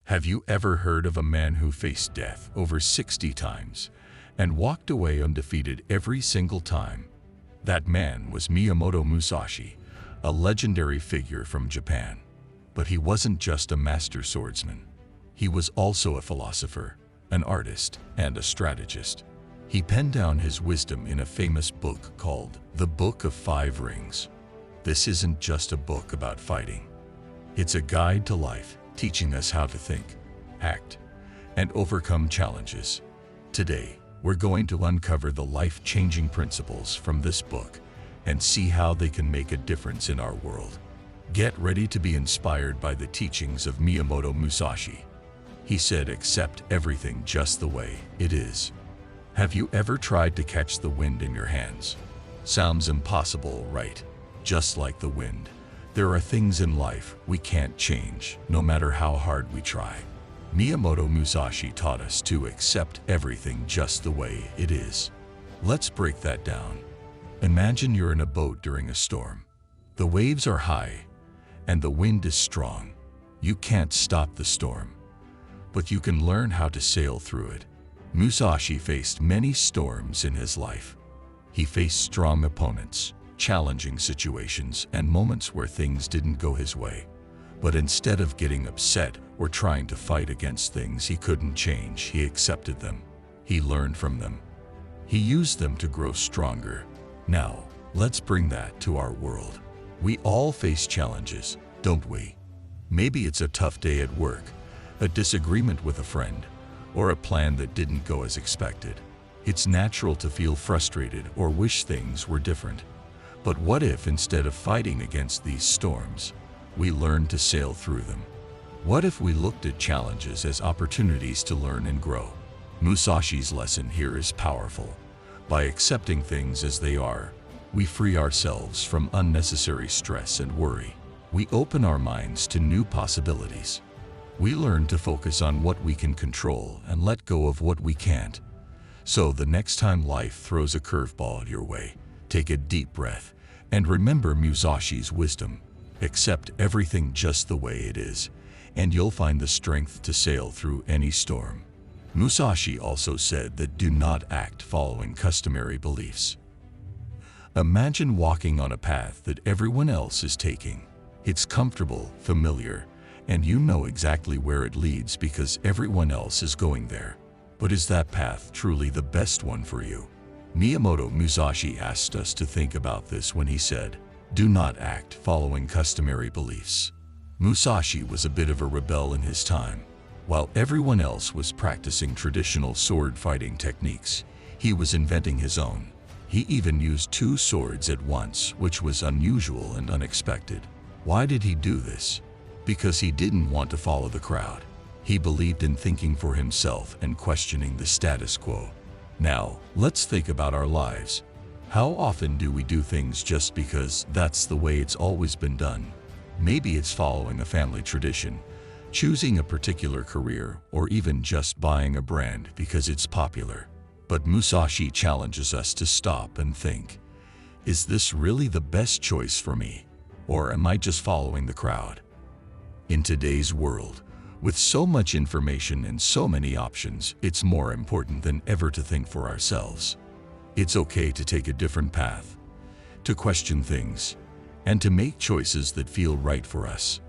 Have you ever heard of a man who faced death over 60 times and walked away undefeated every single time? That man was Miyamoto Musashi, a legendary figure from Japan. But he wasn't just a master swordsman. He was also a philosopher, an artist, and a strategist. He penned down his wisdom in a famous book called The Book of Five Rings. This isn't just a book about fighting. It's a guide to life, teaching us how to think, act, and overcome challenges. Today, we're going to uncover the life-changing principles from this book and see how they can make a difference in our world. Get ready to be inspired by the teachings of Miyamoto Musashi. He said, "Accept everything just the way it is." Have you ever tried to catch the wind in your hands? Sounds impossible, right? Just like the wind, there are things in life we can't change, no matter how hard we try. Miyamoto Musashi taught us to accept everything just the way it is. Let's break that down. Imagine you're in a boat during a storm. The waves are high, and the wind is strong. You can't stop the storm, but you can learn how to sail through it. Musashi faced many storms in his life. He faced strong opponents, challenging situations, and moments where things didn't go his way. But instead of getting upset or trying to fight against things he couldn't change, he accepted them. He learned from them. He used them to grow stronger. Now, let's bring that to our world. We all face challenges, don't we? Maybe it's a tough day at work, a disagreement with a friend, or a plan that didn't go as expected. It's natural to feel frustrated or wish things were different. But what if, instead of fighting against these storms, we learned to sail through them? What if we looked at challenges as opportunities to learn and grow? Musashi's lesson here is powerful. By accepting things as they are, we free ourselves from unnecessary stress and worry. We open our minds to new possibilities. We learn to focus on what we can control and let go of what we can't. So the next time life throws a curveball your way, take a deep breath and remember Musashi's wisdom. Accept everything just the way it is, and you'll find the strength to sail through any storm. Musashi also said that do not act following customary beliefs. Imagine walking on a path that everyone else is taking. It's comfortable, familiar, and you know exactly where it leads because everyone else is going there. But is that path truly the best one for you? Miyamoto Musashi asked us to think about this when he said, "Do not act following customary beliefs." Musashi was a bit of a rebel in his time. While everyone else was practicing traditional sword fighting techniques, he was inventing his own. He even used two swords at once, which was unusual and unexpected. Why did he do this? Because he didn't want to follow the crowd. He believed in thinking for himself and questioning the status quo. Now, let's think about our lives. How often do we do things just because that's the way it's always been done? Maybe it's following a family tradition, choosing a particular career, or even just buying a brand because it's popular. But Musashi challenges us to stop and think, is this really the best choice for me? Or am I just following the crowd? In today's world, with so much information and so many options, it's more important than ever to think for ourselves. It's okay to take a different path, to question things, and to make choices that feel right for us.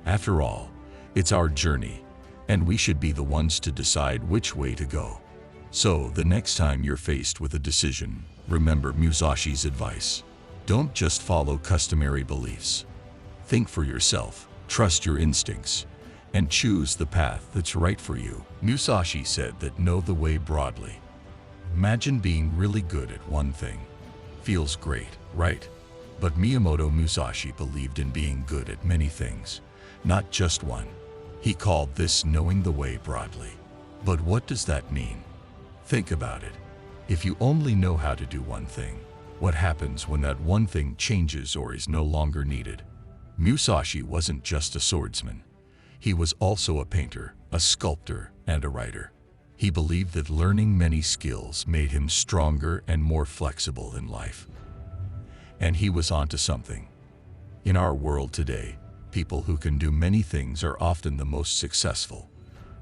After all, it's our journey, and we should be the ones to decide which way to go. So, the next time you're faced with a decision, remember Musashi's advice. Don't just follow customary beliefs. Think for yourself, trust your instincts, and choose the path that's right for you. Musashi said that know the way broadly. Imagine being really good at one thing. Feels great, right? But Miyamoto Musashi believed in being good at many things, not just one. He called this knowing the way broadly. But what does that mean? Think about it. If you only know how to do one thing, what happens when that one thing changes or is no longer needed? Musashi wasn't just a swordsman. He was also a painter, a sculptor, and a writer. He believed that learning many skills made him stronger and more flexible in life. And he was onto something. In our world today, people who can do many things are often the most successful.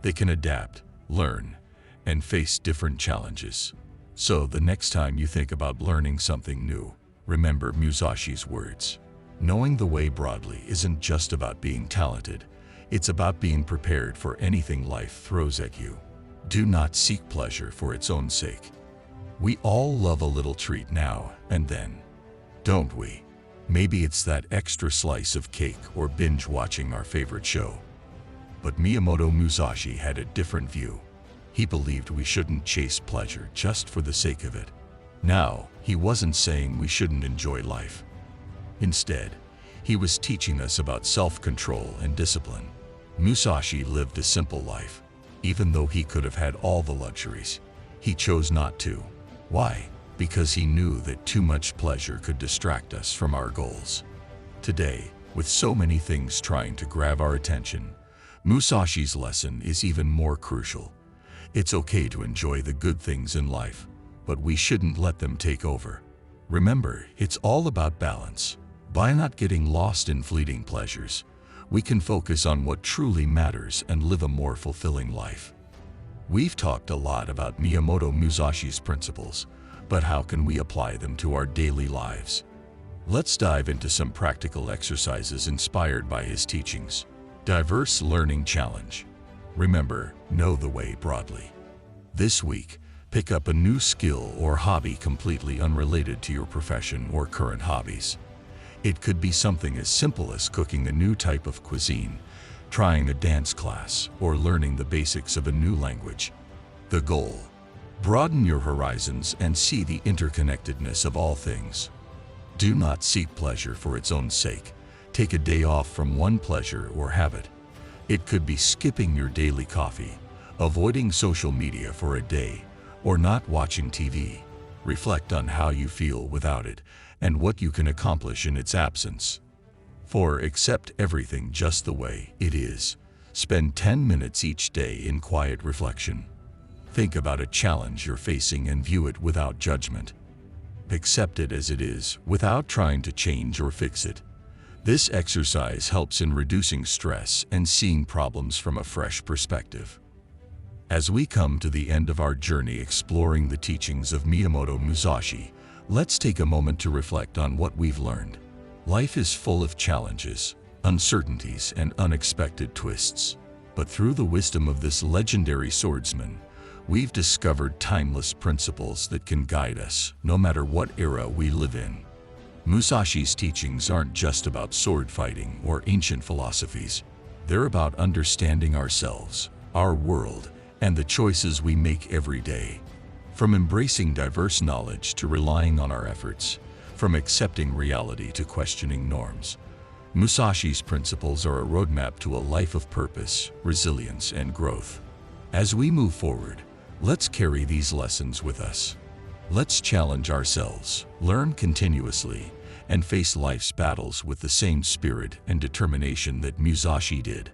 They can adapt, learn, and face different challenges. So the next time you think about learning something new, remember Musashi's words. Knowing the way broadly isn't just about being talented, it's about being prepared for anything life throws at you. Do not seek pleasure for its own sake. We all love a little treat now and then, don't we? Maybe it's that extra slice of cake or binge watching our favorite show. But Miyamoto Musashi had a different view. He believed we shouldn't chase pleasure just for the sake of it. Now, he wasn't saying we shouldn't enjoy life. Instead, he was teaching us about self-control and discipline. Musashi lived a simple life. Even though he could have had all the luxuries, he chose not to. Why? Because he knew that too much pleasure could distract us from our goals. Today, with so many things trying to grab our attention, Musashi's lesson is even more crucial. It's okay to enjoy the good things in life, but we shouldn't let them take over. Remember, it's all about balance. By not getting lost in fleeting pleasures, we can focus on what truly matters and live a more fulfilling life. We've talked a lot about Miyamoto Musashi's principles, but how can we apply them to our daily lives? Let's dive into some practical exercises inspired by his teachings. Diverse Learning Challenge. Remember, know the way broadly. This week, pick up a new skill or hobby completely unrelated to your profession or current hobbies. It could be something as simple as cooking a new type of cuisine, trying a dance class, or learning the basics of a new language. The goal: broaden your horizons and see the interconnectedness of all things. Do not seek pleasure for its own sake. Take a day off from one pleasure or habit. It could be skipping your daily coffee, avoiding social media for a day, or not watching TV. Reflect on how you feel without it and what you can accomplish in its absence. 4. Accept everything just the way it is. Spend 10 minutes each day in quiet reflection. Think about a challenge you're facing and view it without judgment. Accept it as it is, without trying to change or fix it. This exercise helps in reducing stress and seeing problems from a fresh perspective. As we come to the end of our journey exploring the teachings of Miyamoto Musashi, let's take a moment to reflect on what we've learned. Life is full of challenges, uncertainties, and unexpected twists. But through the wisdom of this legendary swordsman, we've discovered timeless principles that can guide us, no matter what era we live in. Musashi's teachings aren't just about sword fighting or ancient philosophies. They're about understanding ourselves, our world, and the choices we make every day. From embracing diverse knowledge to relying on our efforts, from accepting reality to questioning norms, Musashi's principles are a roadmap to a life of purpose, resilience, and growth. As we move forward, let's carry these lessons with us. Let's challenge ourselves, learn continuously, and face life's battles with the same spirit and determination that Musashi did.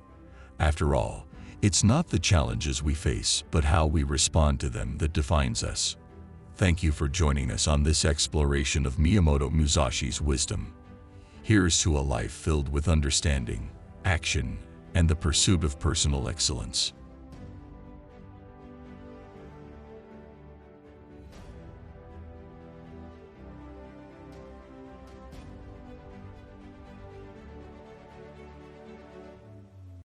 After all, it's not the challenges we face, but how we respond to them that defines us. Thank you for joining us on this exploration of Miyamoto Musashi's wisdom. Here's to a life filled with understanding, action, and the pursuit of personal excellence.